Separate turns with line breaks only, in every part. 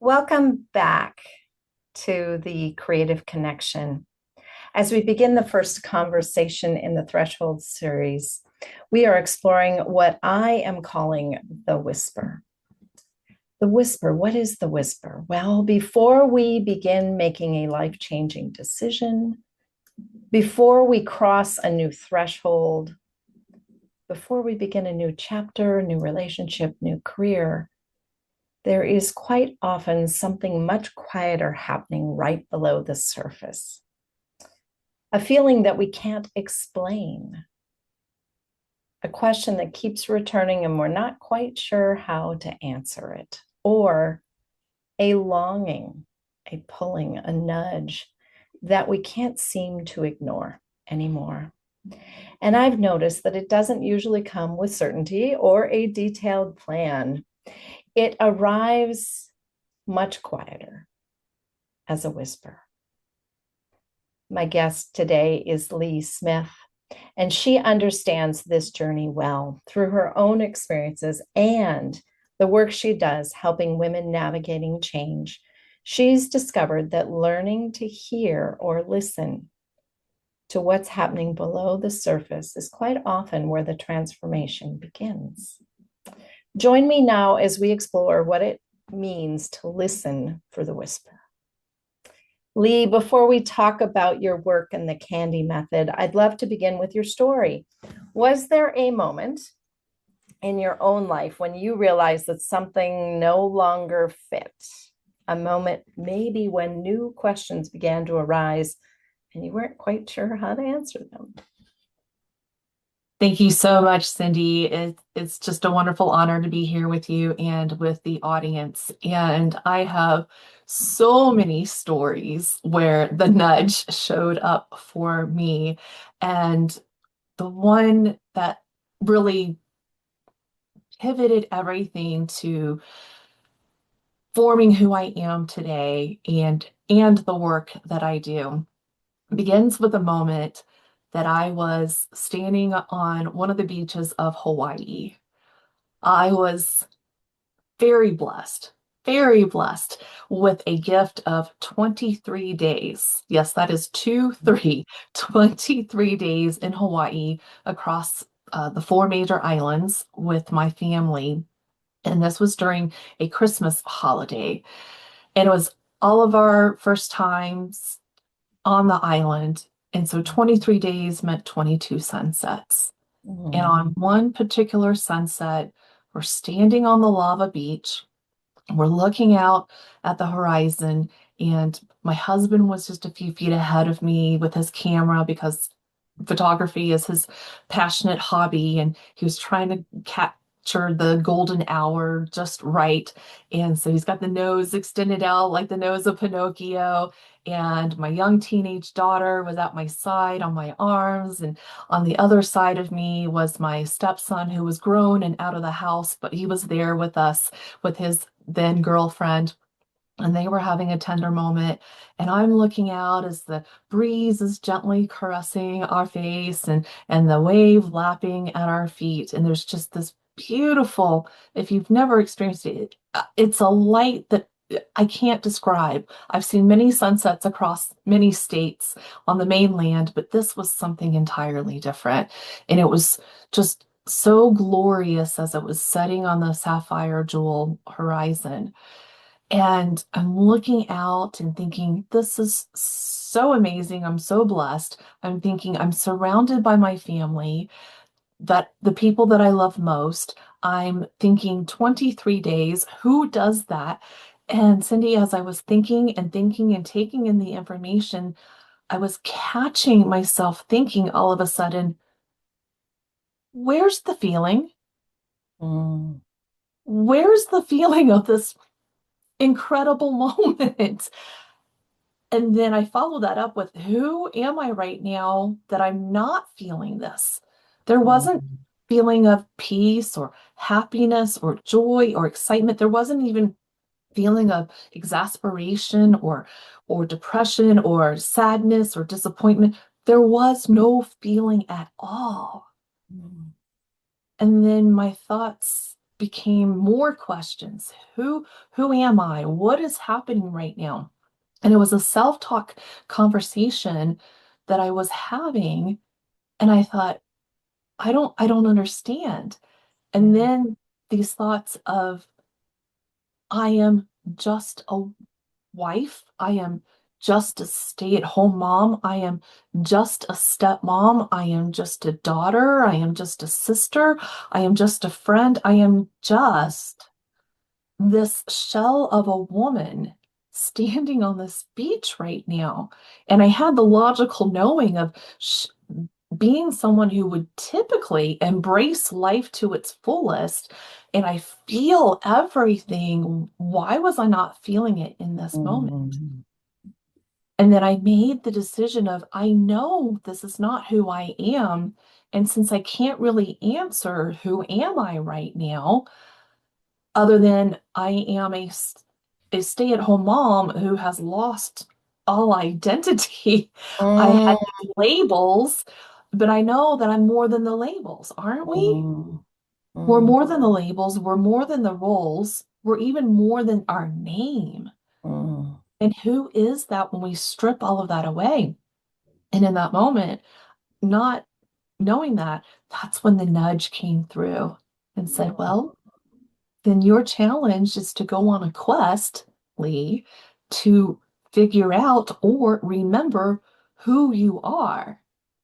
Welcome back to the Creative Connection. As we begin the first conversation in the Threshold series, we are exploring what I am calling the whisper. The whisper, what is the whisper? Well, before we begin making a life-changing decision, before we cross a new threshold, before we begin a new chapter, new relationship, new career, there is quite often something much quieter happening right below the surface. A feeling that we can't explain. A question that keeps returning and we're not quite sure how to answer it. Or a longing, a pulling, a nudge that we can't seem to ignore anymore. And I've noticed that it doesn't usually come with certainty or a detailed plan. It arrives much quieter as a whisper. My guest today is Lee Smith, and she understands this journey well through her own experiences and the work she does helping women navigating change. She's discovered that learning to hear or listen to what's happening below the surface is quite often where the transformation begins. Join me now as we explore what it means to listen for the whisper. Lee, before we talk about your work and the candy method, I'd love to begin with your story. Was there a moment in your own life when you realized that something no longer fit? A moment maybe when new questions began to arise and you weren't quite sure how to answer them?
Thank you so much, Cyndi. It's just a wonderful honor to be here with you and with the audience. And I have so many stories where the nudge showed up for me. And the one that really pivoted everything to forming who I am today and the work that I do begins with a moment that I was standing on one of the beaches of Hawaii. I was very blessed with a gift of 23 days. Yes, that is 23 days in Hawaii across the four major islands with my family. And this was during a Christmas holiday. And it was all of our first times on the island. And so 23 days meant 22 sunsets. And
Mm.
on one particular sunset, we're standing on the lava beach. We're looking out at the horizon. And my husband was just a few feet ahead of me with his camera because photography is his passionate hobby. And he was trying to capture the golden hour just right. And so he's got the nose extended out like the nose of Pinocchio. And my young teenage daughter was at my side on my arms. And on the other side of me was my stepson, who was grown and out of the house, but he was there with us with his then girlfriend. And they were having a tender moment. And I'm looking out as the breeze is gently caressing our face and the wave lapping at our feet. And there's just this beautiful, if you've never experienced it, it's a light that I can't describe. I've seen many sunsets across many states on the mainland, but this was something entirely different. And it was just so glorious as it was setting on the sapphire jewel horizon. And I'm looking out and thinking, this is so amazing. I'm so blessed. I'm thinking I'm surrounded by my family, that the people that I love most. I'm thinking 23 days. Who does that? And Cyndi, as I was thinking and taking in the information, I was catching myself thinking all of a sudden, where's the feeling?
Mm.
Where's the feeling of this incredible moment? And then I follow that up with, who am I right now that I'm not feeling this? There wasn't
Mm.
feeling of peace or happiness or joy or excitement. There wasn't even feeling of exasperation or depression or sadness or disappointment. There was no feeling at all.
Mm.
And then my thoughts became more questions. Who am I? What is happening right now? And it was a self-talk conversation that I was having, and I thought, I don't understand. And
Yeah.
then these thoughts of, I am just a wife. I am just a stay-at-home mom. I am just a stepmom. I am just a daughter. I am just a sister. I am just a friend. I am just this shell of a woman standing on this beach right now. And I had the logical knowing of being someone who would typically embrace life to its fullest. And I feel everything. Why was I not feeling it in this moment?
Mhm.
And then I made the decision of, I know this is not who I am. And since I can't really answer who am I right now, other than I am a stay-at-home mom who has lost all identity. I had
Mm,
these labels, but I know that I'm more than the labels, aren't we?
mm,
We're
mm,
more than the labels, we're more than the roles, we're even more than our name.
mm,
And who is that when we strip all of that away? And in that moment, not knowing that, that's when the nudge came through and said, well, then your challenge is to go on a quest, Lee, to figure out or remember who you are.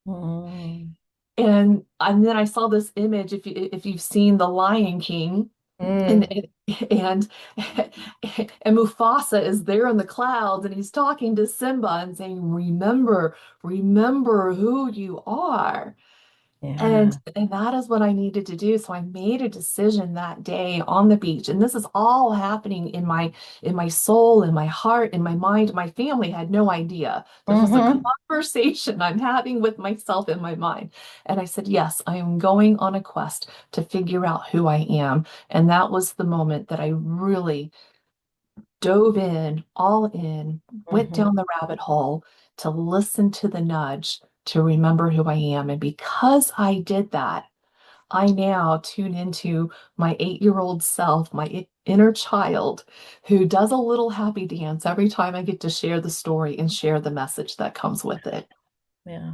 mm,
And then I saw this image, if you've seen The Lion King, and
mm.
and and Mufasa is there in the clouds and he's talking to Simba and saying, remember who you are.
Yeah.
And that is what I needed to do. So I made a decision that day on the beach. And this is all happening in my soul, in my heart, in my mind. My family had no idea. This was a
Hmm.
conversation I'm having with myself in my mind. And I said, yes, I am going on a quest to figure out who I am. And that was the moment that I really dove in, all in, went
Hmm.
down the rabbit hole to listen to the nudge to remember who I am. And because I did that, I now tune into my 8-year-old self, my inner child, who does a little happy dance every time I get to share the story and share the message that comes with it.
Yeah.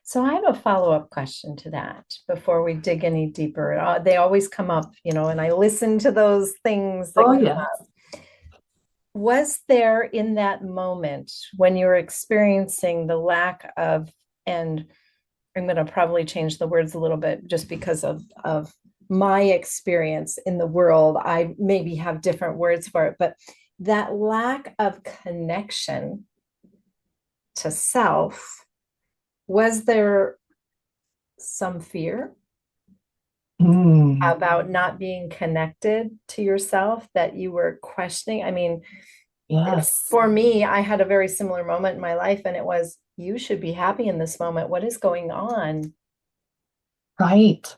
So I have a follow-up question to that before we dig any deeper. They always come up, and I listen to those things
Oh,
that come
yeah.
up. Was there in that moment when you're experiencing the lack of, and I'm going to probably change the words a little bit just because of my experience in the world. I maybe have different words for it, but that lack of connection to self, was there some fear
Mm,
about not being connected to yourself that you were questioning? I mean,
yes.
for me, I had a very similar moment in my life, and it was, you should be happy in this moment. What is going on?
Right.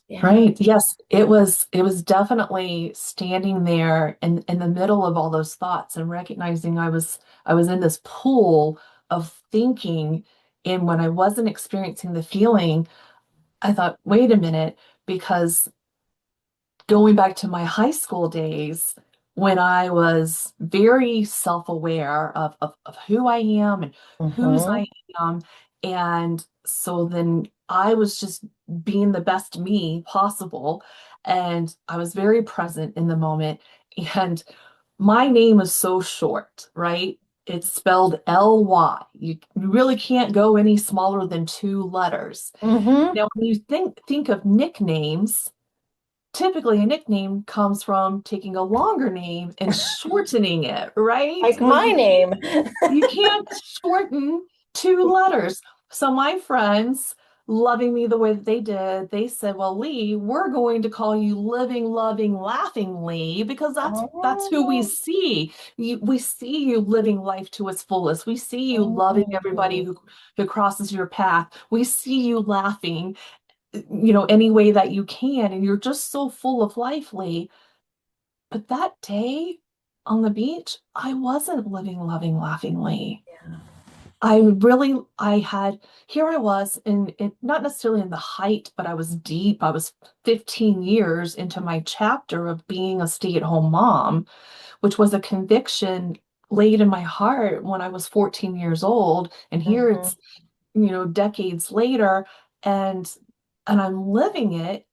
Yeah.
Right. Yes, it was definitely standing there in the middle of all those thoughts and recognizing I was in this pool of thinking, and when I wasn't experiencing the feeling, I thought, wait a minute, because going back to my high school days when I was very self-aware of who I am and whose
Mm-hmm.
I am. And so then I was just being the best me possible. And I was very present in the moment. And my name is so short, right? It's spelled L-Y. You really can't go any smaller than 2 letters.
Mm-hmm.
Now, when you think of nicknames, typically a nickname comes from taking a longer name and shortening it, right?
Like
But
my name.
you can't shorten 2 letters. So my friends, loving me the way that they did, they said, "Well, Lee, we're going to call you Living, Loving, Laughing Lee because that's who we
Oh,
see. We see you living life to its fullest. We see you loving everybody
oh,
who crosses your path. We see you laughing, any way that you can, and you're just so full of life, Lee." But that day on the beach, I wasn't living, loving, laughing Lee.
yeah.
I had, here I was not necessarily in the height, but I was deep. I was 15 years into my chapter of being a stay-at-home mom, which was a conviction laid in my heart when I was 14 years old. And here
Hmm.
it's, decades later, and I'm living it,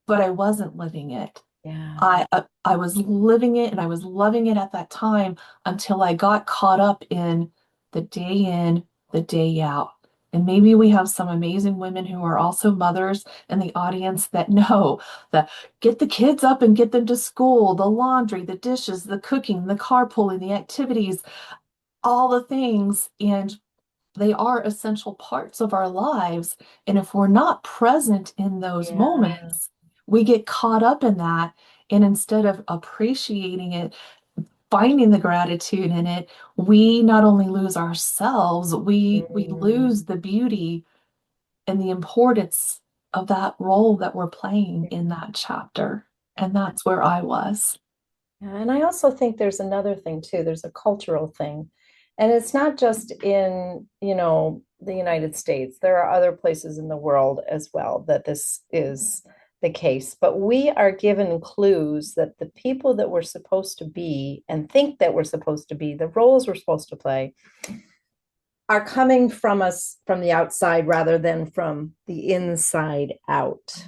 but I wasn't living it.
Yeah.
I was living it and I was loving it at that time until I got caught up in, the day out. And maybe we have some amazing women who are also mothers in the audience that know that get the kids up and get them to school, the laundry, the dishes, the cooking, the carpooling, the activities, all the things. And they are essential parts of our lives. And if we're not present in those
Yeah.
moments, we get caught up in that. And instead of appreciating it, finding the gratitude in it, we not only lose ourselves, we
Mm.
lose the beauty and the importance of that role that we're playing in that chapter. And that's where I was.
Yeah, and I also think there's another thing too. There's a cultural thing. And it's not just in, the United States. There are other places in the world as well that this is the case. But we are given clues that the people that we're supposed to be and think that we're supposed to be, the roles we're supposed to play, are coming from us from the outside rather than from the inside out.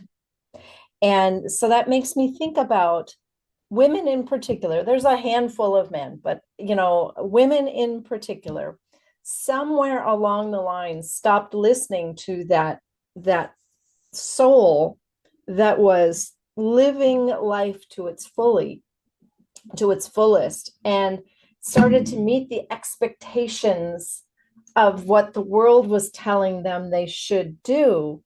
And so that makes me think about women in particular. There's a handful of men, but women in particular, somewhere along the line stopped listening to that soul that was living life to its fullest, and started to meet the expectations of what the world was telling them they should do.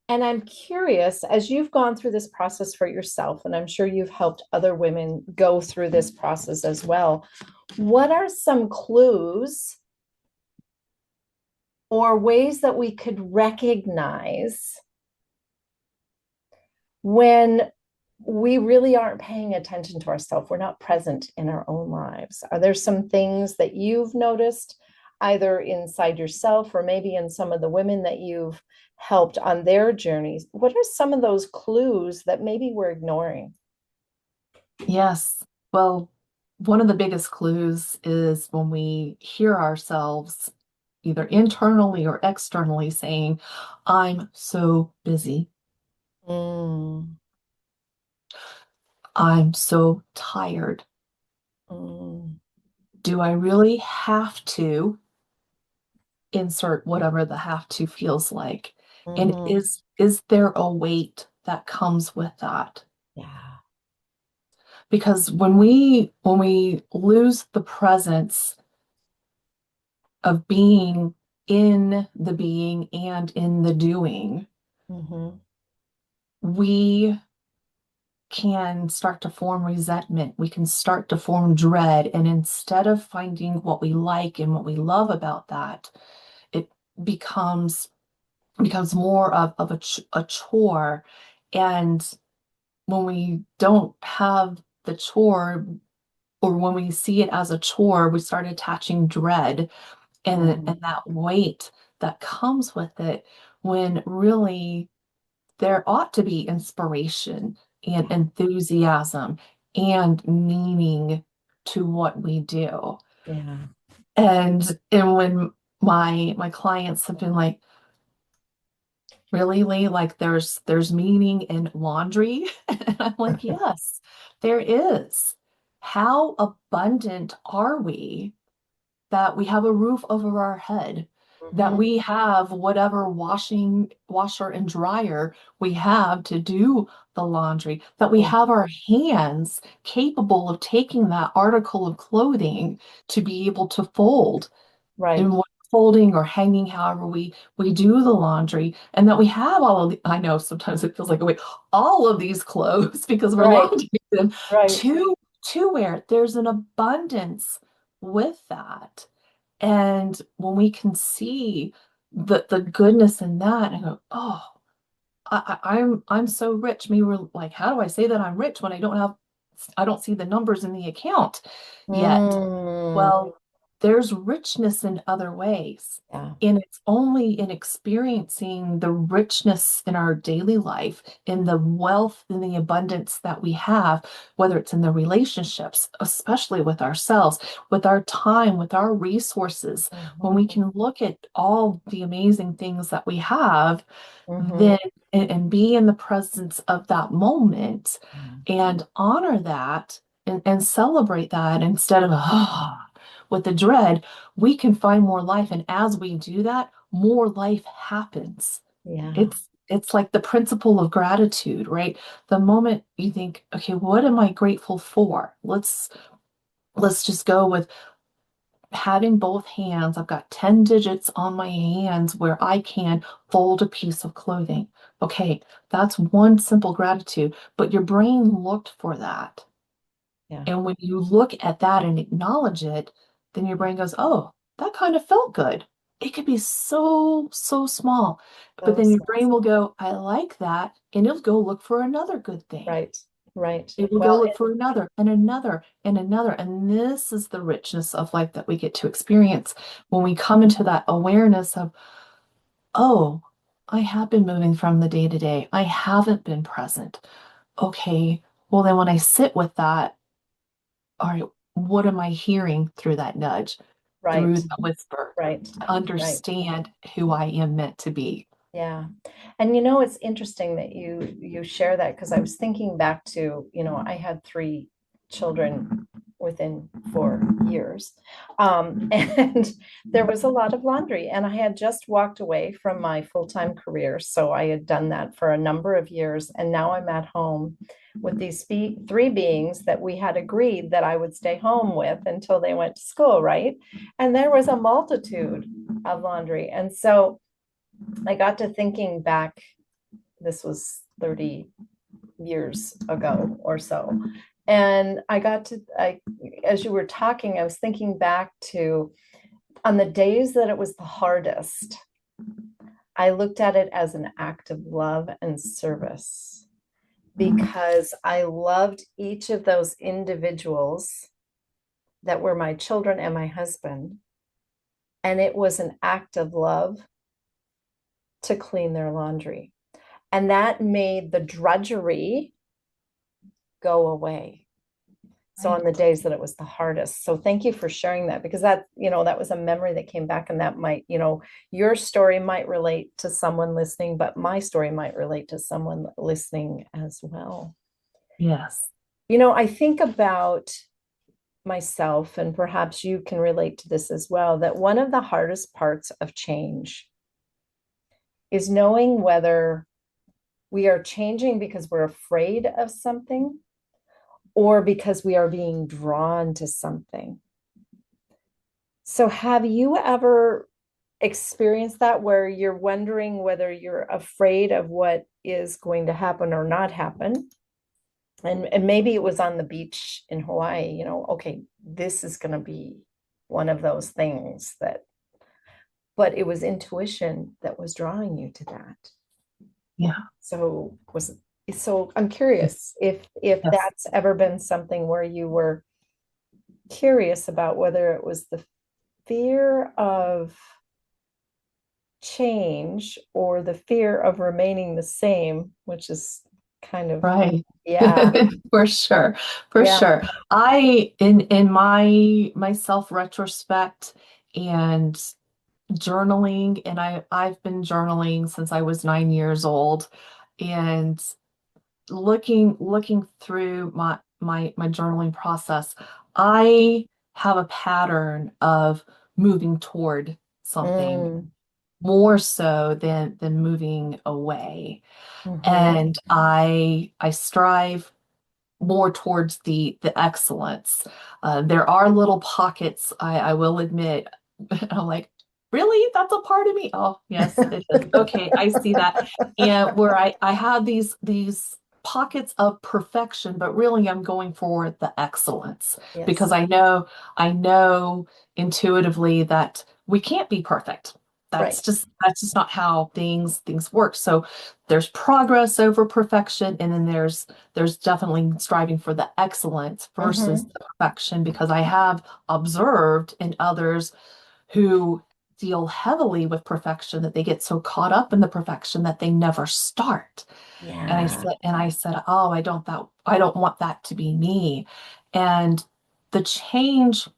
And I'm curious, as you've gone through this process for yourself, and I'm sure you've helped other women go through this process as well, what are some clues or ways that we could recognize when we really aren't paying attention to ourselves? We're not present in our own lives. Are there some things that you've noticed, either inside yourself or maybe in some of the women that you've helped on their journeys? What are some of those clues that maybe we're ignoring?
Yes. Well, one of the biggest clues is when we hear ourselves either internally or externally saying, I'm so busy.
Mm,
I'm so tired.
mm,
Do I really have to insert whatever the have to feels like? And
mhm.
is there a weight that comes with that?
Yeah.
Because when we lose the presence of being in the being and in the doing,
Mhm.
we can start to form resentment. We can start to form dread. And instead of finding what we like and what we love about that, it becomes becomes more of a chore. And when we don't have the chore, or when we see it as a chore, we start attaching dread and
Mhm.
that weight that comes with it, when really there ought to be inspiration and
Yeah.
enthusiasm and meaning to what we do.
Yeah.
And when my clients have been like, really, Lee, like there's meaning in laundry. And I'm like, yes, there is. How abundant are we that we have a roof over our head, that
Mhm.
we have whatever washer and dryer we have to do the laundry, that we
Mhm.
have our hands capable of taking that article of clothing to be able to fold
Right.
in what folding or hanging, however we do the laundry, and that we have all of I know sometimes it feels like, wait, all of these clothes because we're
Right.
laundering them
Right.
to wear. There's an abundance with that. And when we can see the goodness in that and go, oh, I'm so rich. Maybe we're like, how do I say that I'm rich when I don't see the numbers in the account yet?
Mm.
Well, there's richness in other ways.
Yeah.
And it's only in experiencing the richness in our daily life, in the wealth and the abundance that we have, whether it's in the relationships, especially with ourselves, with our time, with our resources, when we
Mhm.
can look at all the amazing things that we have,
Mhm.
then and be in the presence of that moment and honor that and celebrate that instead of with the dread, we can find more life. And as we do that, more life happens.
Yeah.
It's like the principle of gratitude, right? The moment you think, okay, what am I grateful for? Let's just go with having both hands. I've got 10 digits on my hands where I can fold a piece of clothing. Okay, that's one simple gratitude, but your brain looked for that.
Yeah.
And when you look at that and acknowledge it, then your brain goes, oh, that kind of felt good. It could be so, so small. But
So,
then your
so,
brain will go, I like that. And it'll go look for another good thing.
right. Right.
It will go
Well,
look for another and another and another. And this is the richness of life that we get to experience when we come into that awareness of, oh, I have been moving from the day to day. I haven't been present. Okay. Well, then when I sit with that, all right, what am I hearing through that nudge, through
right.
that whisper,
Right.
to
Right.
understand who I am meant to be?
Yeah. And it's interesting that you share that because I was thinking back to, I had three children within 4 years. And there was a lot of laundry, and I had just walked away from my full-time career. So I had done that for a number of years, and now I'm at home with these three beings that we had agreed that I would stay home with until they went to school, right? And there was a multitude of laundry. And so I got to thinking back, this was 30 years ago or so. And as you were talking, I was thinking back to on the days that it was the hardest, I looked at it as an act of love and service because I loved each of those individuals that were my children and my husband. And it was an act of love to clean their laundry. And that made the drudgery go away. So on
Right.
the days that it was the hardest. So thank you for sharing that because that was a memory that came back and that might, your story might relate to someone listening, but my story might relate to someone listening as well.
Yes.
I think about myself, and perhaps you can relate to this as well, that one of the hardest parts of change is knowing whether we are changing because we're afraid of something or because we are being drawn to something. So, have you ever experienced that where you're wondering whether you're afraid of what is going to happen or not happen? And maybe it was on the beach in Hawaii, okay, this is going to be one of those things but it was intuition that was drawing you to that.
Yeah.
So I'm curious if
Yes.
that's ever been something where you were curious about whether it was the fear of change or the fear of remaining the same, which is kind of,
Right.
yeah,
For sure. For
yeah.
sure. I in my self retrospect and journaling, and I've been journaling since I was 9 years old, and looking through my journaling process, I have a pattern of moving toward something
Mm,
more so than moving away.
mhm.
And I strive more towards the excellence. There are little pockets, I will admit. I'm like, really? That's a part of me? Oh, yes, it is. Okay, I see that. And where I have these pockets of perfection, but really I'm going for the excellence because
Yes.
I know intuitively that we can't be perfect.
Right.
that's just not how things work. So there's progress over perfection, and then there's definitely striving for the excellence versus
Mm-hmm.
the perfection, because I have observed in others who deal heavily with perfection that they get so caught up in the perfection that they never start.
Yeah.
And I said, oh, I don't want that to be me. And the change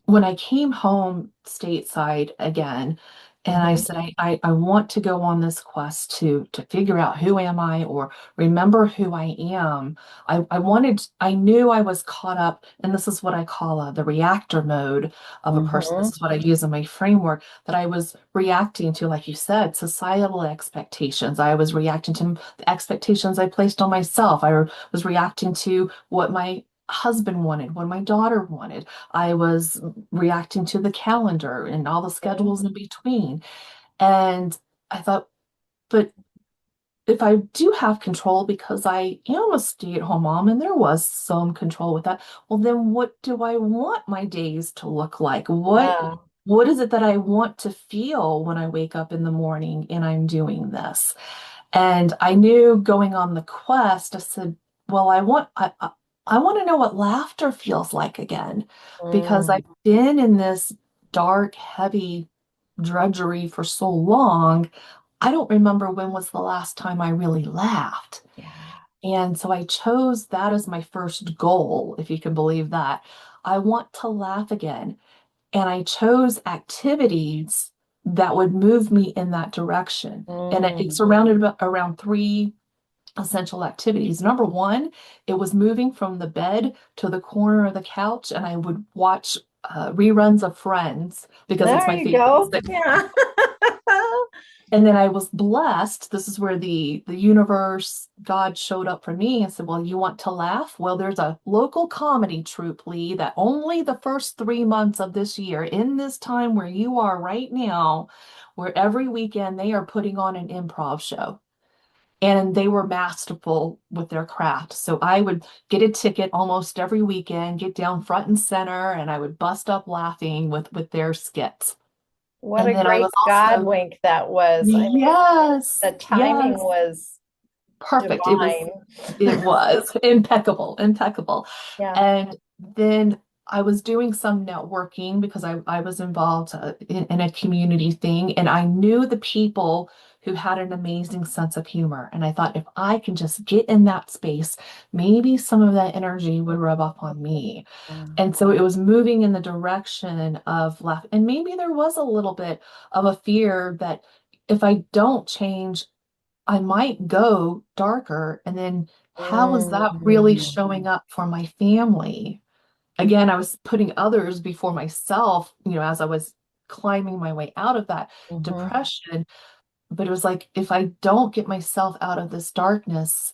when I came home stateside again, and I
Mm-hmm.
said, I want to go on this quest to figure out who am I, or remember who I am. I knew I was caught up, and this is what I call the reactor mode of a person. This
Mm-hmm.
is what I use in my framework, that I was reacting to, like you said, societal expectations. I was reacting to the expectations I placed on myself. I was reacting to what my husband wanted, what my daughter wanted. I was reacting to the calendar and all the schedules in between. And I thought, but if I do have control, because I am a stay-at-home mom and there was some control with that, well, then what do I want my days to look like?
Yeah.
What is it that I want to feel when I wake up in the morning and I'm doing this? And I knew going on the quest, I said, well, I want to know what laughter feels like again, because I've
Mm.
been in this dark, heavy drudgery for so long. I don't remember when was the last time I really laughed.
Yeah.
And so I chose that as my first goal, if you can believe that. I want to laugh again. And I chose activities that would move me in that direction. And it
Mm.
surrounded around three essential activities. Number one, it was moving from the bed to the corner of the couch, and I would watch reruns of Friends because it's
There
my
you
favorite
go.
sitcom.
Yeah.
And then I was blessed. This is where the universe, God showed up for me and said, well, you want to laugh? Well, there's a local comedy troupe, Lee, that only the first 3 months of this year, in this time where you are right now, where every weekend they are putting on an improv show. And they were masterful with their craft. So I would get a ticket almost every weekend, get down front and center, and I would bust up laughing with their skits.
What
And
a
then I
great
was
God
also,
wink that was. I mean,
yes,
the timing
yes.
was
Perfect.
divine.
It was impeccable, impeccable.
Yeah.
And then I was doing some networking because I was involved in a community thing, and I knew the people who had an amazing sense of humor. And I thought, if I can just get in that space, maybe some of that energy would rub off on me.
Yeah.
And so it was moving in the direction of laugh. And maybe there was a little bit of a fear that if I don't change, I might go darker. And then how is that really
Mm.
showing up for my family? Again, I was putting others before myself, as I was climbing my way out of that
Mhm.
depression. But it was like, if I don't get myself out of this darkness,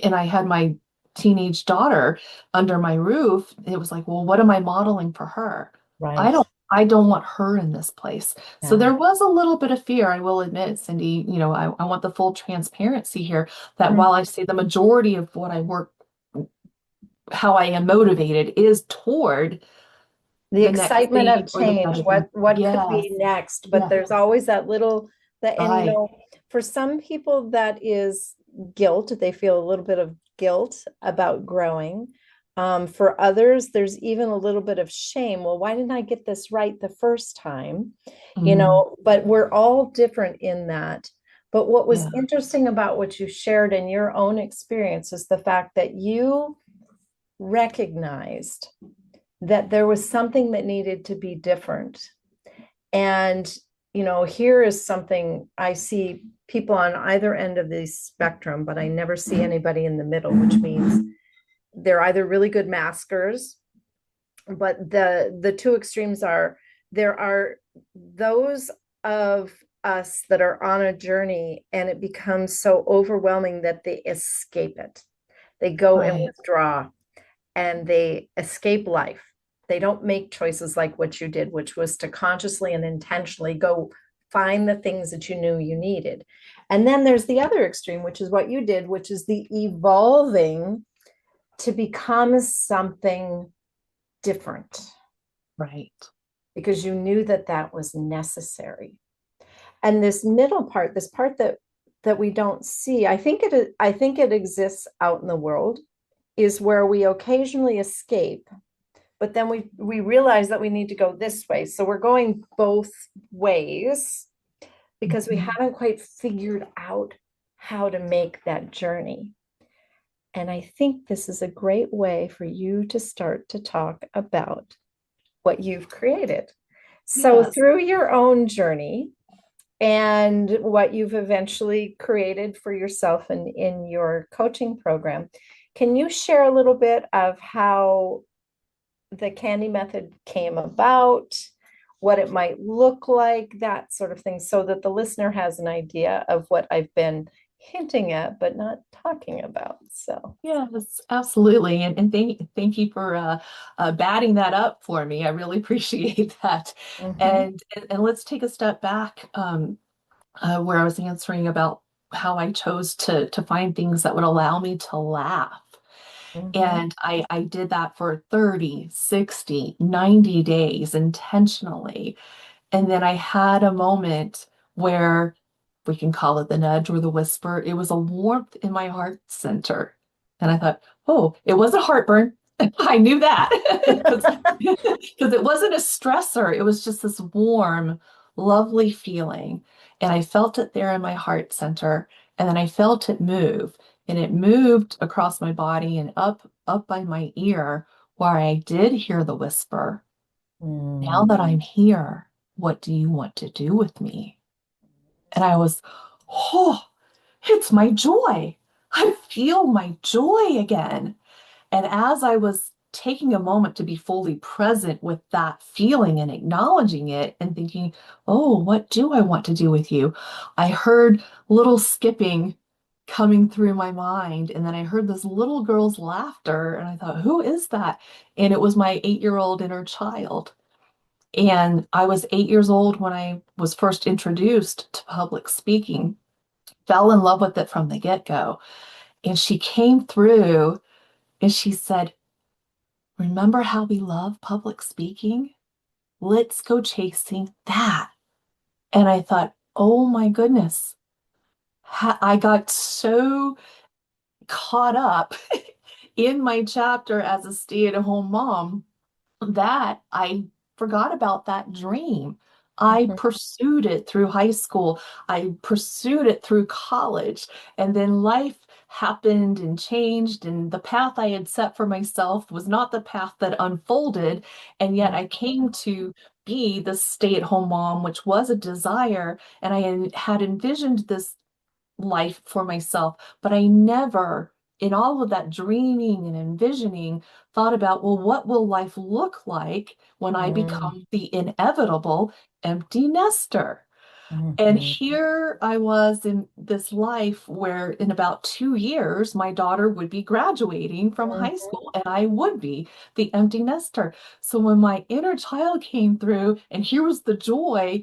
and I had my teenage daughter under my roof, it was like, well, what am I modeling for her? I
Right.
don't I don't want her in this place. So
Yeah.
there was a little bit of fear, I will admit, Cindy. I want the full transparency here, that
Mm.
while I say the majority of what I work, how I am motivated is toward
The
the next
excitement
thing
of
or the
change,
better thing.
what could
Yes,
be next, but
yeah,
there's always that little that and
right,
for some people that is guilt, they feel a little bit of guilt about growing. For others, there's even a little bit of shame. Well, why didn't I get this right the first time?
mm,
But we're all different in that. But what was
yeah,
interesting about what you shared in your own experience is the fact that you recognized that there was something that needed to be different. And, here is something I see people on either end of the spectrum, but I never see anybody in the middle, which means they're either really good maskers, but the two extremes are there are those of us that are on a journey and it becomes so overwhelming that they escape it. They go and
right,
withdraw and they escape life. They don't make choices like what you did, which was to consciously and intentionally go find the things that you knew you needed. And then there's the other extreme, which is what you did, which is the evolving to become something different.
right.
because you knew that that was necessary. And this middle part, this part that we don't see, I think it exists out in the world, is where we occasionally escape, but then we realize that we need to go this way. So we're going both ways because we
Mhm.
haven't quite figured out how to make that journey. And I think this is a great way for you to start to talk about what you've created. So,
Yes.
through your own journey and what you've eventually created for yourself and in your coaching program, can you share a little bit of how the candy method came about, what it might look like, that sort of thing, so that the listener has an idea of what I've been hinting at but not talking about? So,
Yes, absolutely. And thank you for batting that up for me. I really appreciate that.
mhm,
And let's take a step back, where I was answering about how I chose to find things that would allow me to laugh.
mhm,
And I did that for 30, 60, 90 days intentionally. And then I had a moment where we can call it the nudge or the whisper. It was a warmth in my heart center. And I thought, oh, it wasn't heartburn. I knew that because it wasn't a stressor. It was just this warm, lovely feeling. And I felt it there in my heart center. And then I felt it move. And it moved across my body and up by my ear where I did hear the whisper. Now
mm,
that I'm here, what do you want to do with me? And I was, oh, it's my joy. I feel my joy again. And as I was taking a moment to be fully present with that feeling and acknowledging it and thinking, oh, what do I want to do with you? I heard little skipping coming through my mind. And then I heard this little girl's laughter. And I thought, who is that? And it was my 8-year-old inner child. And I was 8 years old when I was first introduced to public speaking, fell in love with it from the get-go. And she came through and she said, remember how we love public speaking? Let's go chasing that. And I thought, oh my goodness. I got so caught up in my chapter as a stay-at-home mom that I forgot about that dream. I
mhm,
pursued it through high school. I pursued it through college. And then life happened and changed. And the path I had set for myself was not the path that unfolded. And yet I came to be the stay-at-home mom, which was a desire. And I had envisioned this life for myself. But I never, in all of that dreaming and envisioning, thought about, well, what will life look like when I
mm,
become the inevitable empty nester? And
mhm,
here I was in this life where in about 2 years, my daughter would be graduating from high
mhm,
school and I would be the empty nester. So when my inner child came through and here was the joy,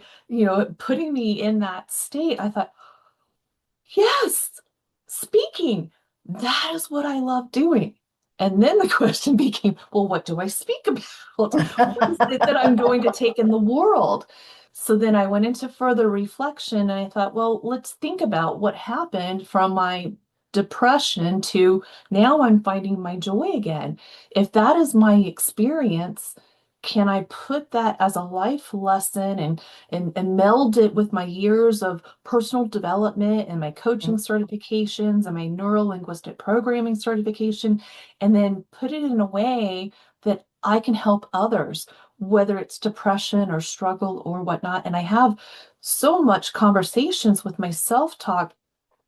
putting me in that state, I thought, yes, speaking. That is what I love doing. And then the question became, well, what do I speak about? What is it that I'm going to take in the world? So then I went into further reflection and I thought, well, let's think about what happened from my depression to now I'm finding my joy again. If that is my experience, can I put that as a life lesson and meld it with my years of personal development and my coaching certifications and my neuro linguistic programming certification, and then put it in a way that I can help others, whether it's depression or struggle or whatnot. And I have so much conversations with my self-talk.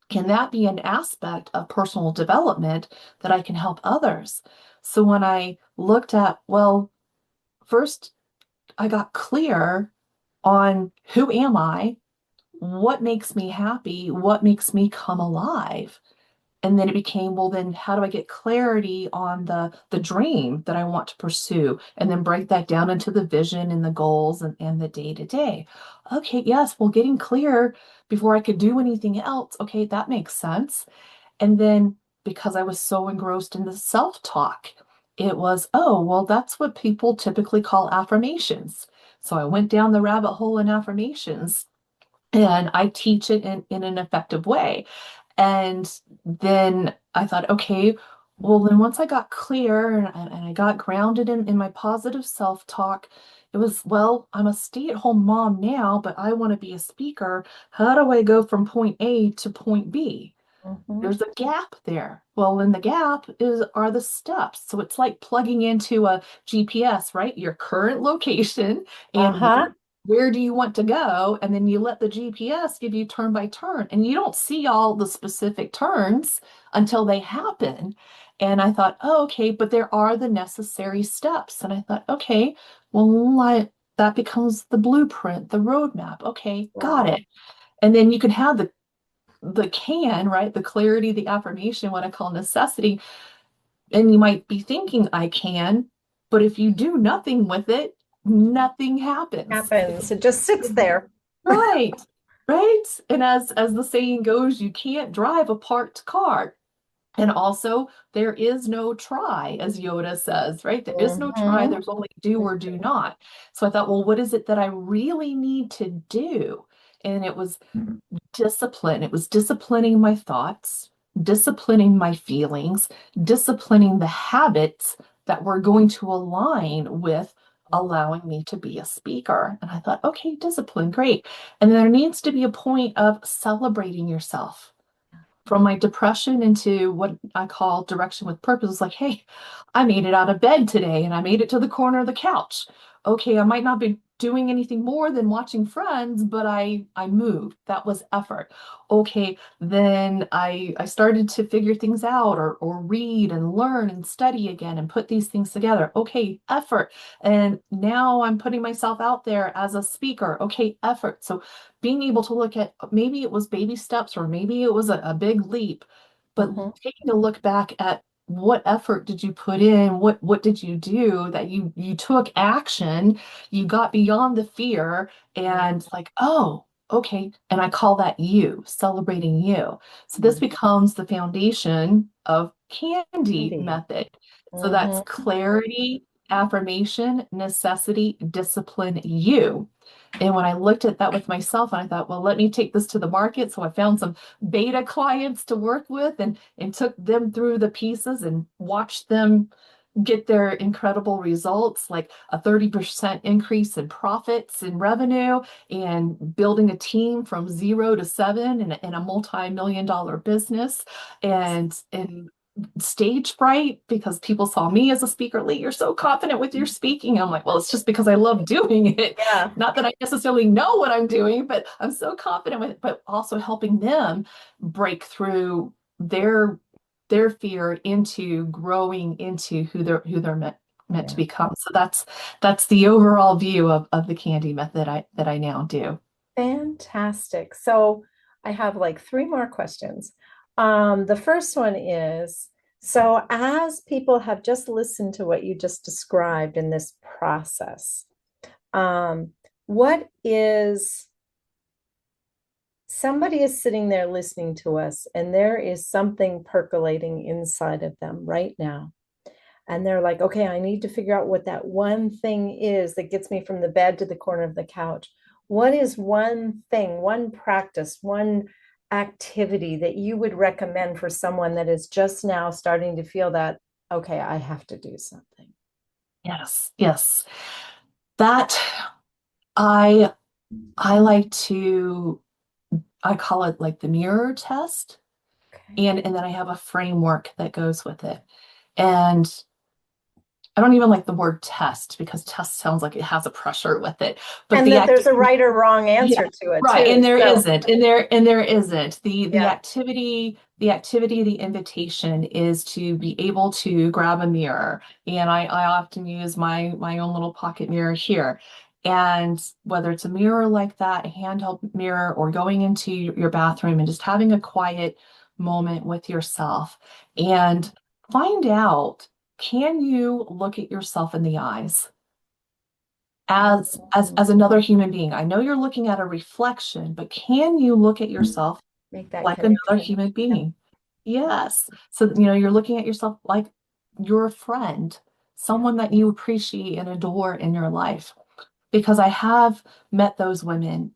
Can that be an aspect of personal development that I can help others? So when I looked at, well, first I got clear on who am I? What makes me happy? What makes me come alive? And then it became, well, then how do I get clarity on the dream that I want to pursue? And then break that down into the vision and the goals and the day to day. Okay, yes, well, getting clear before I could do anything else. Okay, that makes sense. And then because I was so engrossed in the self-talk, it was, oh, well, that's what people typically call affirmations. So I went down the rabbit hole in affirmations, and I teach it in an effective way. And then I thought, okay, well, then once I got clear and I got grounded in my positive self-talk, it was, well, I'm a stay-at-home mom now, but I want to be a speaker. How do I go from point A to point B?
Mhm.
There's a gap there. Well, in the gap are the steps. So it's like plugging into a GPS, right? Your current location and
Uh-huh.
where do you want to go? And then you let the GPS give you turn by turn. And you don't see all the specific turns until they happen. And I thought, oh, okay, but there are the necessary steps. And I thought, okay, well, that becomes the blueprint, the roadmap. Okay, got
Wow.
it. And then you can have the can, right? The clarity, the affirmation, what I call necessity. And you might be thinking, I can, but if you do nothing with it, nothing happens.
Happens. It just sits there.
Right, right. And as the saying goes, you can't drive a parked car. And also, there is no try, as Yoda says, right? There is no try,
Mhm.
there's only do or do not. So I thought, well, what is it that I really need to do? And it was discipline. It was disciplining my thoughts, disciplining my feelings, disciplining the habits that were going to align with allowing me to be a speaker. And I thought, okay, discipline, great. And there needs to be a point of celebrating yourself. From my depression into what I call direction with purpose. It's like, hey, I made it out of bed today and I made it to the corner of the couch. Okay, I might not be doing anything more than watching Friends, but I moved. That was effort. Okay, then I started to figure things out or read and learn and study again and put these things together. Okay, effort. And now I'm putting myself out there as a speaker. Okay, effort. So being able to look at maybe it was baby steps or maybe it was a big leap, but
Mhm.
taking a look back at what effort did you put in, what did you do, that you took action, you got beyond the fear and like, oh, okay. And I call that you, celebrating you. So this
Mhm.
becomes the foundation of Candy
Indeed.
method. So that's
Mhm.
clarity, affirmation, necessity, discipline, you. And when I looked at that with myself, and I thought, well, let me take this to the market. So I found some beta clients to work with and took them through the pieces and watched them get their incredible results, like a 30% increase in profits and revenue, and building a team from 0 to 7 in a multi-million dollar business. And stage fright because people saw me as a speaker. Lee, you're so confident with your speaking. I'm like, well, it's just because I love doing it.
Yeah.
Not that I necessarily know what I'm doing, but I'm so confident with it, but also helping them break through their fear into growing into who they're meant to
Yeah.
become. So that's the overall view of the Candy method that I now do.
Fantastic. So I have like three more questions. The first one is, so as people have just listened to what you just described in this process, um, what is somebody is sitting there listening to us, and there is something percolating inside of them right now. And they're like, okay, I need to figure out what that one thing is that gets me from the bed to the corner of the couch. What is one thing, one practice, one activity that you would recommend for someone that is just now starting to feel that, okay, I have to do something?
Yes, yes. That I I like to I call it like the mirror test.
Okay.
And then I have a framework that goes with it. And I don't even like the word test because test sounds like it has a pressure with it. But
And
the
that there's a
activity,
right or wrong
yeah,
answer to it
right.
too.
And there
So,
isn't. And there isn't. The
yeah.
activity, the invitation is to be able to grab a mirror. And I often use my own little pocket mirror here. And whether it's a mirror like that, a handheld mirror, or going into your bathroom and just having a quiet moment with yourself and find out, can you look at yourself in the eyes as
Mhm.
another human being? I know you're looking at a reflection, but can you look at yourself
Make that
like another
connection.
human
Yeah.
being? Yes. So, you're looking at yourself like you're a friend,
Yeah.
someone that you appreciate and adore in your life. because I have met those women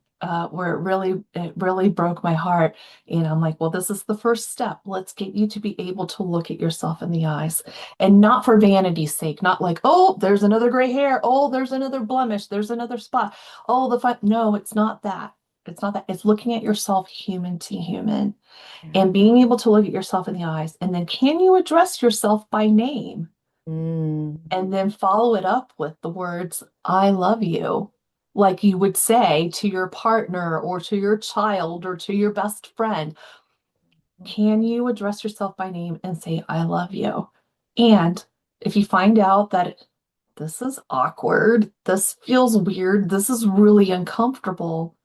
where it really broke my heart. And I'm like, well, this is the first step. Let's get you to be able to look at yourself in the eyes, and not for vanity's sake, not like, oh, there's another gray hair. Oh, there's another blemish. There's another spot. Oh, the fun. No, it's not that. It's not that. It's looking at yourself human to human
Yeah.
and being able to look at yourself in the eyes. And then can you address yourself by name?
Mm.
And then follow it up with the words, I love you, like you would say to your partner or to your child or to your best friend. Can you address yourself by name and say, I love you? And if you find out that this is awkward, this feels weird, this is really uncomfortable,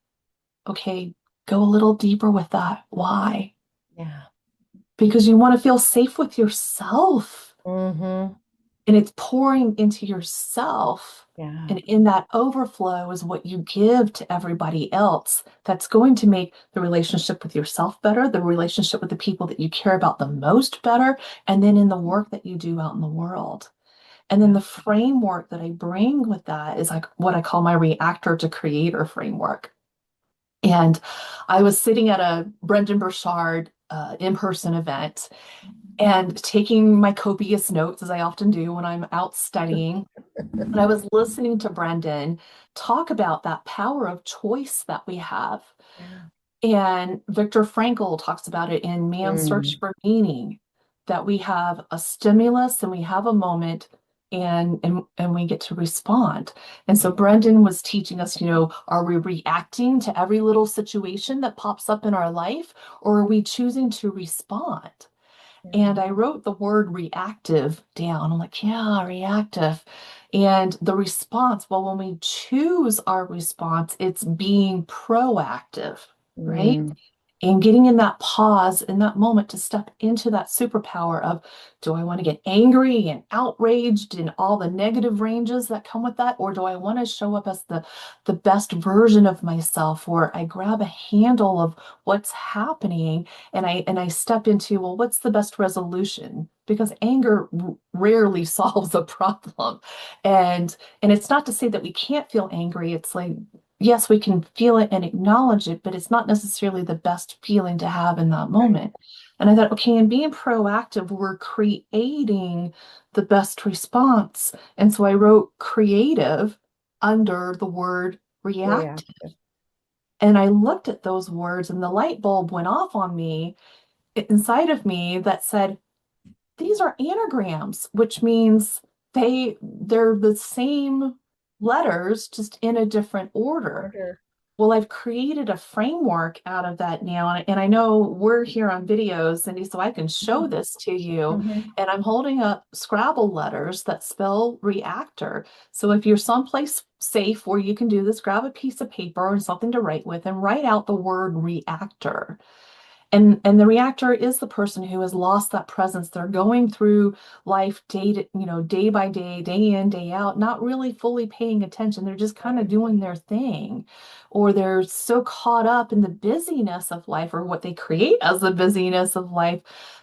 okay, go a little deeper with that. Why?
Yeah.
Because you want to feel safe with yourself.
Mm-hmm.
And it's pouring into yourself.
Yeah.
And in that overflow is what you give to everybody else. That's going to make the relationship with yourself better, the relationship with the people that you care about the most better, and then in the work that you do out in the world. And then
Yeah.
the framework that I bring with that is like what I call my reactor to creator framework. And I was sitting at a Brendan Burchard in-person event and taking my copious notes, as I often do when I'm out studying. And I was listening to Brendan talk about that power of choice that we have.
Yeah.
And Viktor Frankl talks about it in Man's Search
Mm.
for Meaning, that we have a stimulus and we have a moment and we get to respond. And so Brendan was teaching us, are we reacting to every little situation that pops up in our life, or are we choosing to respond?
Yeah.
And I wrote the word reactive down. I'm like, yeah, reactive. And the response, well, when we choose our response, it's being proactive, right?
Mm.
And getting in that pause in that moment to step into that superpower of, do I want to get angry and outraged and all the negative ranges that come with that? Or do I want to show up as the best version of myself, where I grab a handle of what's happening and I step into, well, what's the best resolution? Because anger rarely solves a problem. And it's not to say that we can't feel angry. It's like, yes, we can feel it and acknowledge it, but it's not necessarily the best feeling to have in that
Right.
moment. And I thought, okay, in being proactive, we're creating the best response. And so I wrote creative under the word react.
Reactive.
And I looked at those words and the light bulb went off on me inside of me that said, these are anagrams, which means they're the same letters, just in a different order.
Order.
Well, I've created a framework out of that now. And I know we're here on videos, Cindy, so I can show
Mhm.
this to you.
Mhm.
And I'm holding up Scrabble letters that spell reactor. So if you're someplace safe where you can do this, grab a piece of paper and something to write with and write out the word reactor. And the reactor is the person who has lost that presence. They're going through life day by day, day in, day out, not really fully paying attention. They're just kind of
Right.
doing their thing. Or they're so caught up in the busyness of life, or what they create as the busyness of life,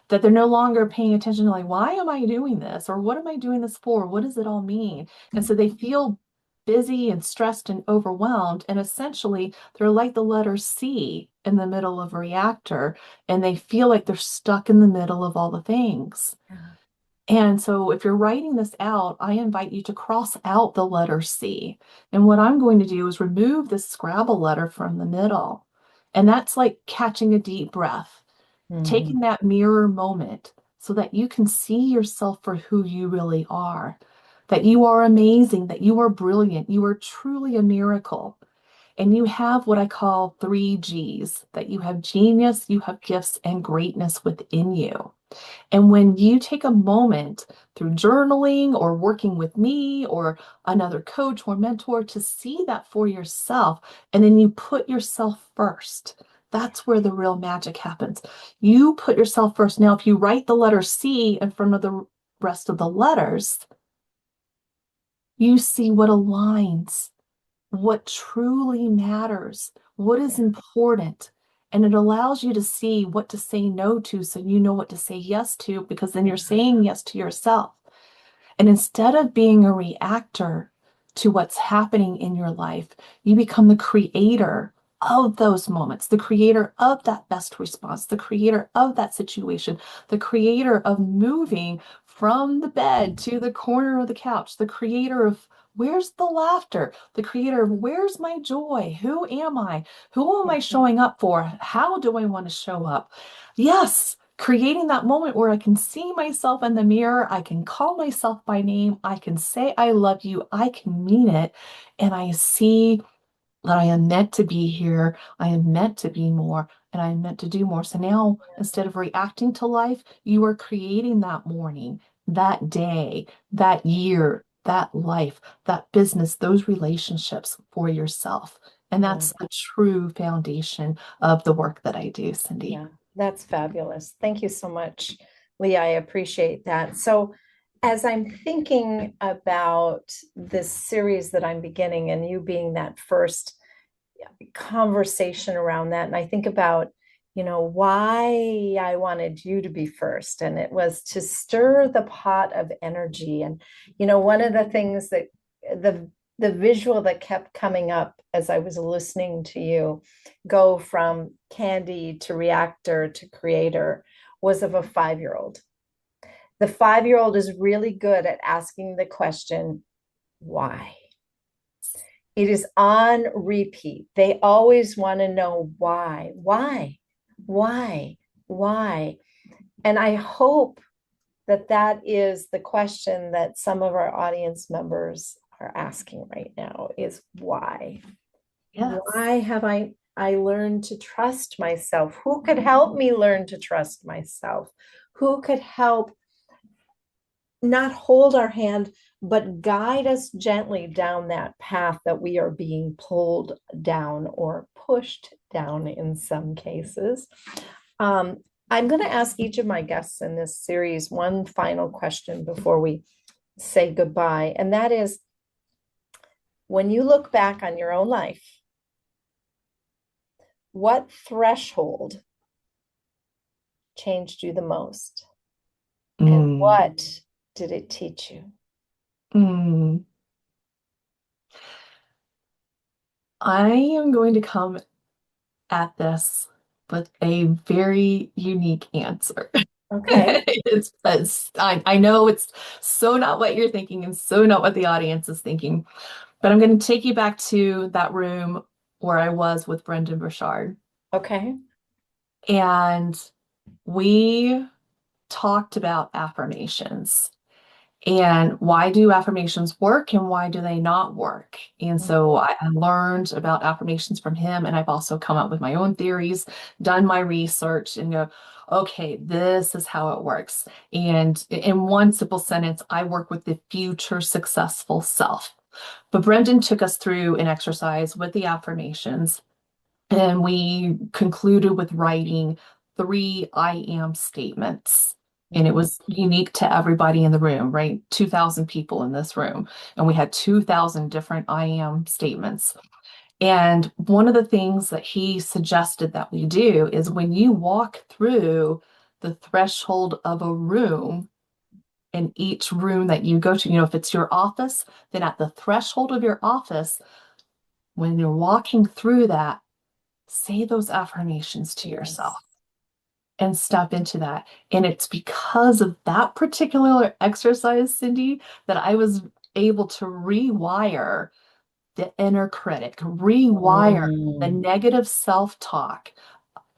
that they're no longer paying attention to, like, why am I doing this? Or what am I doing this for? What does it all mean? And so they feel busy and stressed and overwhelmed. And essentially, they're like the letter C in the middle of a reactor, and they feel like they're stuck in the middle of all the things.
Yeah.
And so, if you're writing this out, I invite you to cross out the letter C. And what I'm going to do is remove this Scrabble letter from the middle. And that's like catching a deep breath,
Mhm.
taking that mirror moment so that you can see yourself for who you really are, that you are amazing, that you are brilliant, you are truly a miracle. And you have what I call 3 Gs, that you have genius, you have gifts, and greatness within you. And when you take a moment through journaling or working with me or another coach or mentor to see that for yourself, and then you put yourself first, that's where the real magic happens. You put yourself first. Now, if you write the letter C in front of the rest of the letters, you see what aligns, what truly matters, what is
Yeah.
important. And it allows you to see what to say no to, so you know what to say yes to, because then you're
Yeah.
saying yes to yourself. And instead of being a reactor, to what's happening in your life. You become the creator of those moments, the creator of that best response, the creator of that situation, the creator of moving from the bed to the corner of the couch, the creator of where's the laughter, the creator of where's my joy, who am I, who am I showing up for, how do I want to show up? Yes, creating that moment where I can see myself in the mirror, I can call myself by name, I can say I love you, I can mean it, and I see that I am meant to be here, I am meant to be more, and I am meant to do more. So now, instead of reacting to life, you are creating that morning, that day, that year, that life, that business, those relationships for yourself. And
Yeah.
that's the true foundation of the work that I do, Cyndi.
Yeah, that's fabulous. Thank you so much, Lee. I appreciate that. So, as I'm thinking about this series that I'm beginning and you being that first conversation around that, and I think about, why I wanted you to be first, and it was to stir the pot of energy. And, one of the things that the the visual that kept coming up as I was listening to you go from candy to reactor to creator was of a 5-year-old. The 5-year-old is really good at asking the question, why? It is on repeat. They always want to know why. And I hope that that is the question that some of our audience members are asking right now is why?
Yes.
Why have I learned to trust myself? Who could help me learn to trust myself? Who could help not hold our hand, but guide us gently down that path that we are being pulled down or pushed down in some cases? Um, I'm going to ask each of my guests in this series one final question before we say goodbye. And that is, when you look back on your own life, what threshold changed you the most? And
Mm,
what did it teach you?
mm. I am going to come at this with a very unique answer.
Okay.
I know it's so not what you're thinking and so not what the audience is thinking, but I'm going to take you back to that room where I was with Brendan Burchard.
Okay.
And we talked about affirmations. And why do affirmations work and why do they not work? And so I learned about affirmations from him, and I've also come up with my own theories, done my research, and go, okay, this is how it works. And in one simple sentence, I work with the future successful self. But Brendan took us through an exercise with the affirmations, and we concluded with writing 3 I am statements. And it
Mhm.
was unique to everybody in the room, right? 2,000 people in this room. And we had 2,000 different I am statements. And one of the things that he suggested that we do is when you walk through the threshold of a room, in each room that you go to, if it's your office, then at the threshold of your office, when you're walking through that, say those affirmations to yourself
Yes.
and step into that. And it's because of that particular exercise, Cyndi, that I was able to rewire the inner critic, rewire the
Mm.
negative self-talk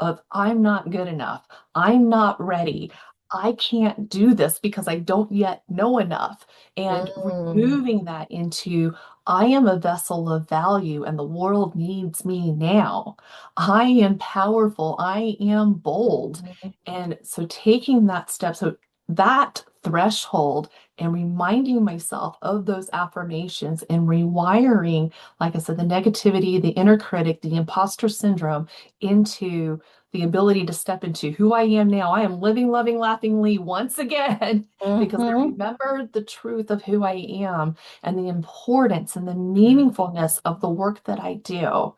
of I'm not good enough, I'm not ready, I can't do this because I don't yet know enough, and
Mm.
removing that into I am a vessel of value and the world needs me now. I am powerful, I am bold.
Mhm.
And so taking that step, so that threshold and reminding myself of those affirmations and rewiring, like I said, the negativity, the inner critic, the imposter syndrome into the ability to step into who I am now. I am living, loving, laughingly once again because I
Mhm.
remember the truth of who I am and the importance and the meaningfulness of the work that I do.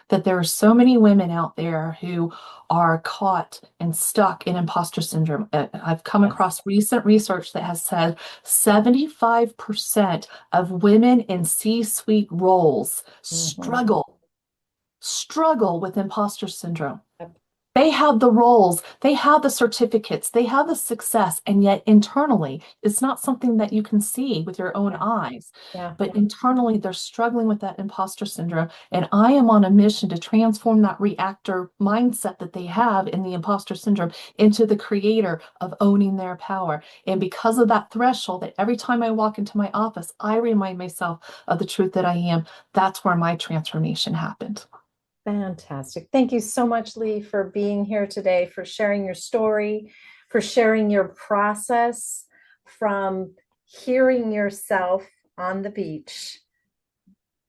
that there are so many women out there who are caught and stuck in imposter syndrome. I've come
Yes.
across recent research that has said 75% of women in C-suite roles
Mhm.
struggle with imposter syndrome.
Yep.
They have the roles, they have the certificates, they have the success, and yet internally, it's not something that you can see with your own
Yeah.
eyes.
Yeah.
But internally, they're struggling with that imposter syndrome. And I am on a mission to transform that reactor mindset that they have in the imposter syndrome into the creator of owning their power. And because of that threshold, that every time I walk into my office, I remind myself of the truth that I am, that's where my transformation happened.
Fantastic. Thank you so much, Lee, for being here today, for sharing your story, for sharing your process from hearing yourself on the beach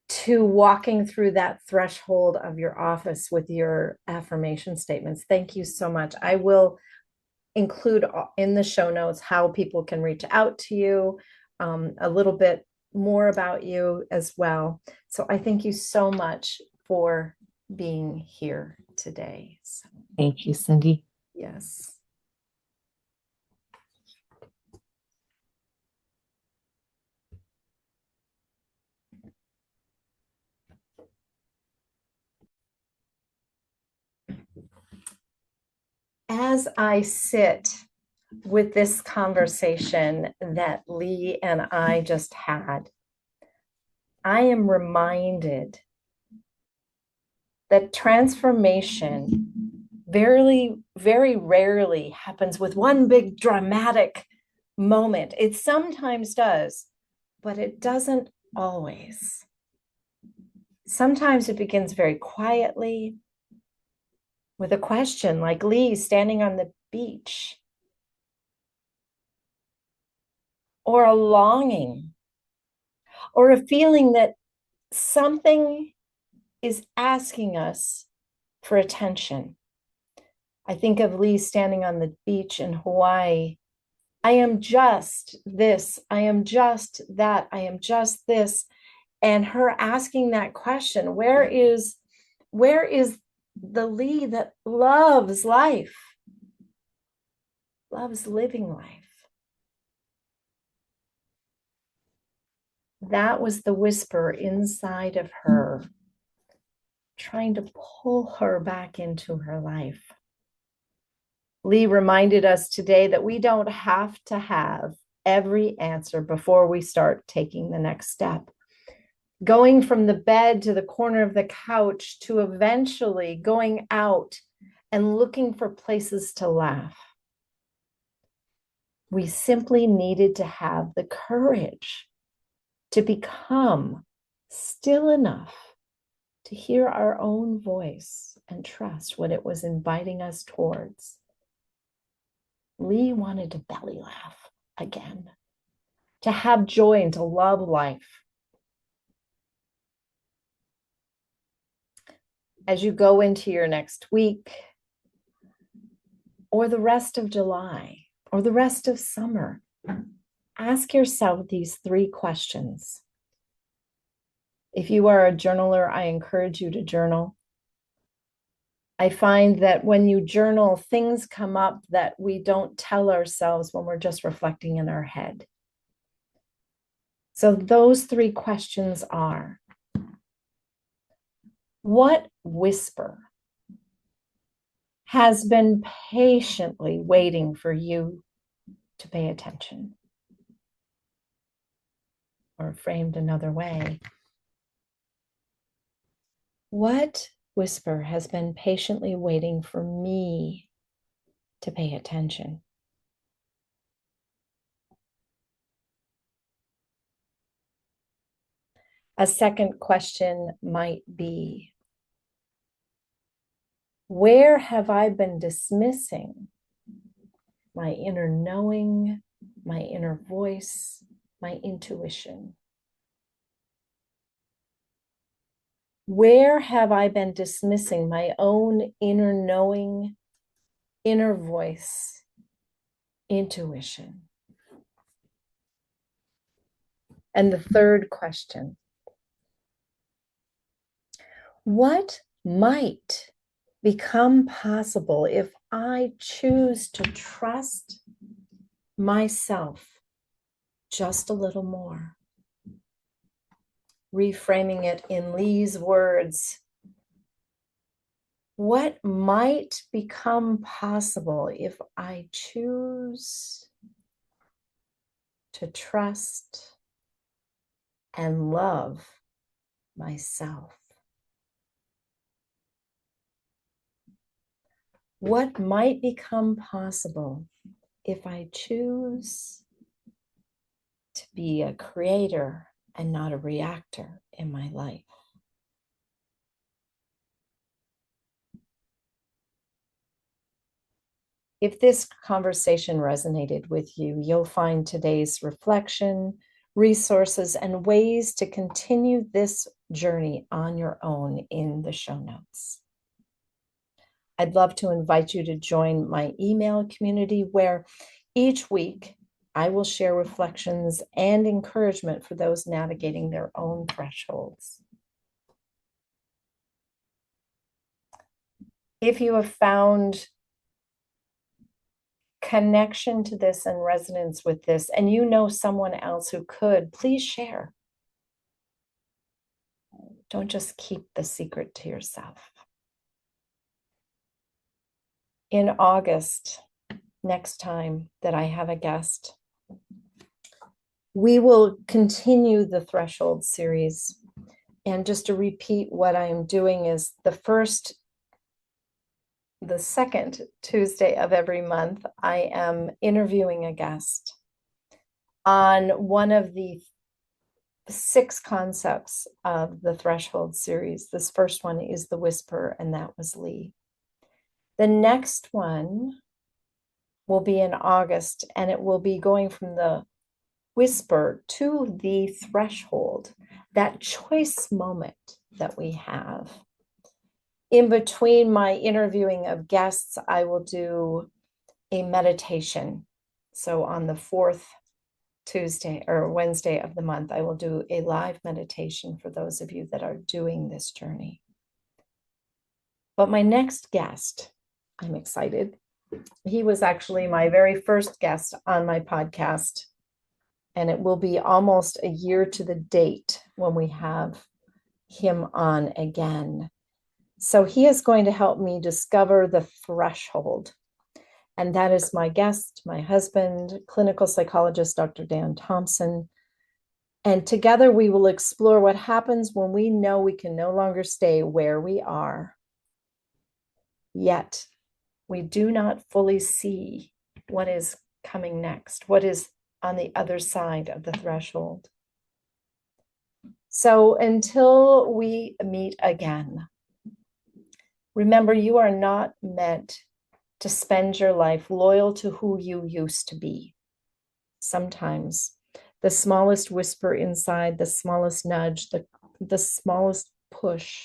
to walking through that threshold of your office with your affirmation statements. Thank you so much. I will include in the show notes how people can reach out to you, a little bit more about you as well. So I thank you so much for being here today. So,
Thank you, Cyndi.
yes. As I sit with this conversation that Lee and I just had, I am reminded that transformation very rarely happens with one big dramatic moment. It sometimes does, but it doesn't always. Sometimes it begins very quietly with a question, like Lee standing on the beach, or a longing, or a feeling that something is asking us for attention. I think of Lee standing on the beach in Hawaii. I am just this. I am just that. I am just this. And her asking that question, where is the Lee that loves life, loves living life? That was the whisper inside of her, trying to pull her back into her life. Lee reminded us today that we don't have to have every answer before we start taking the next step. Going from the bed to the corner of the couch to eventually going out and looking for places to laugh. We simply needed to have the courage to become still enough to hear our own voice and trust what it was inviting us towards. Lee wanted to belly laugh again, to have joy and to love life. As you go into your next week, or the rest of July, or the rest of summer, ask yourself these 3 questions. If you are a journaler, I encourage you to journal. I find that when you journal, things come up that we don't tell ourselves when we're just reflecting in our head. So those 3 questions are: what whisper has been patiently waiting for you to pay attention? Or framed another way, what whisper has been patiently waiting for me to pay attention? A second question might be, where have I been dismissing my inner knowing, my inner voice, my intuition? Where have I been dismissing my own inner knowing, inner voice, intuition? And the third question, what might become possible if I choose to trust myself just a little more. Reframing it in Lee's words, what might become possible if I choose to trust and love myself? What might become possible if I choose to be a creator and not a reactor in my life? If this conversation resonated with you, you'll find today's reflection, resources, and ways to continue this journey on your own in the show notes. I'd love to invite you to join my email community where each week I will share reflections and encouragement for those navigating their own thresholds. If you have found connection to this and resonance with this, and you know someone else who could, please share. Don't just keep the secret to yourself. In August, next time that I have a guest, we will continue the Threshold series. And just to repeat, what I am doing is the second Tuesday of every month, I am interviewing a guest on one of the 6 concepts of the Threshold series. This first one is the whisper, and that was Lee. The next one will be in August, and it will be going from the whisper to the threshold, that choice moment that we have. In between my interviewing of guests, I will do a meditation. So on the 4th Tuesday or Wednesday of the month, I will do a live meditation for those of you that are doing this journey. But my next guest, I'm excited. He was actually my very first guest on my podcast, and it will be almost a year to the date when we have him on again. So he is going to help me discover the threshold. And that is my guest, my husband, clinical psychologist, Dr. Dan Thompson. And together we will explore what happens when we know we can no longer stay where we are, yet we do not fully see what is coming next, what is on the other side of the threshold. So until we meet again, remember, you are not meant to spend your life loyal to who you used to be. Sometimes the smallest whisper inside, the smallest nudge, the smallest push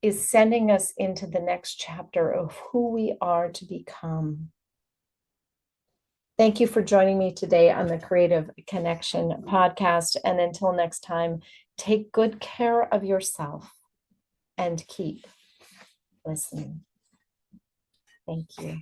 is sending us into the next chapter of who we are to become. Thank you for joining me today on the Creative Connection podcast. And until next time, take good care of yourself and keep listening. Thank you.